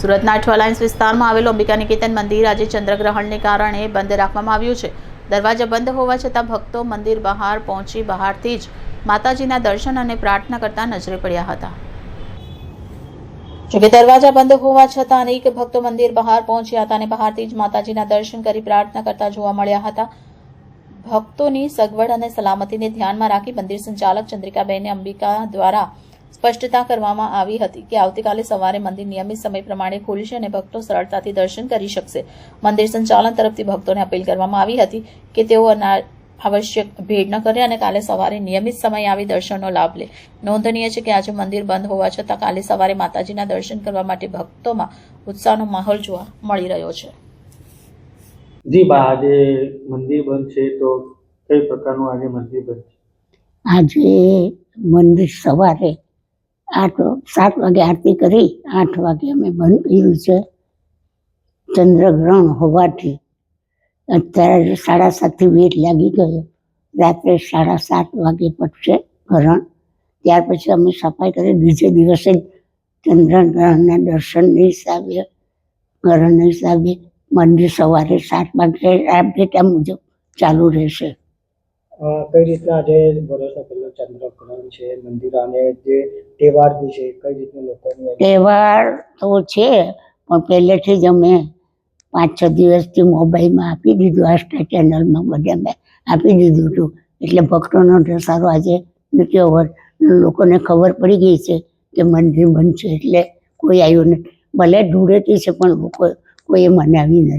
સુરતના અઠવા લાઇન્સ વિસ્તારમાં આવેલું અંબિકા નિકેતન મંદિર આજે ચંદ્રગ્રહણને કારણે બંધ રાખવામાં આવ્યું છે। દરવાજા બંધ હોવા છતાં ભક્તો મંદિર બહાર પહોંચી બહારથી જ માતાજીના દર્શન અને પ્રાર્થના કરતા નજરે પડ્યા હતા। જોકે દરવાજા બંધ હોવા છતાં અનેક ભક્તો મંદિર બહાર પહોંચ્યા હતા અને બહારથી જ માતાજીના દર્શન કરી પ્રાર્થના કરતા જોવા મળ્યા હતા। ભક્તોની સગવડ અને સલામતીને ધ્યાનમાં રાખી મંદિર સંચાલક ચંદ્રિકાબેન અંબિકા દ્વારા સ્પષ્ટતા કરવામાં આવી હતી કે આવતીકાલે સવારે મંદિર નિયમિત સમય પ્રમાણે ખુલશે અને ભક્તો સરળતાથી દર્શન કરી શકશે। મંદિર સંચાલન તરફથી ભક્તોને અપીલ કરવામાં આવી હતી કે તેઓ આવશ્યક ભીડ ન કરે અને કાલે સવારે નિયમિત સમય આવી દર્શનનો લાભ લે। નોંધનીય છે કે આજે મંદિર બંધ હોવા છતાં કાલે સવારે માતાજીના દર્શન કરવા માટે ભક્તોમાં ઉત્સાહનો માહોલ જોવા મળી રહ્યો છે। જી બા, આજે મંદિર બંધ છે તો કઈ પ્રકારનું આજે મંદિર બંધ છે? આજે મંદિર સવારે 7 વાગે આરતી કરી 8 વાગે અમે બંધ કર્યું છે। ચંદ્રગ્રહણ હોવાથી અત્યારે 7:30 થી વેટ લાગી ગયો। રાત્રે 7:30 વાગે પટશે ગ્રહણ। ત્યાર પછી અમે સફાઈ કરી બીજે દિવસે ચંદ્રગ્રહણના દર્શનના હિસાબે ગ્રહણના હિસાબે મંદિર સવારે 7 વાગે ડેટા મુજબ ચાલુ રહેશે। કઈ રીતના આજે વર્ષનો પહેલો ચંદ્રગ્રહણ છે મંદિર અને જે તહેવાર બી છે કઈ રીતના લોકોની તહેવાર તો છે પણ પહેલેથી જ અમે 5-6 દિવસથી મોબાઈલમાં આપી દીધું, આસ્થા ચેનલમાં બધે અમે આપી દીધું હતું એટલે ભક્તોનો ધસારો આજે નથી હોવો। લોકોને ખબર પડી ગઈ છે કે મંદિર બંધ છે એટલે કોઈ આવ્યું નથી। ભલે ધૂળેટી છે પણ કોઈએ મનાવી નથી।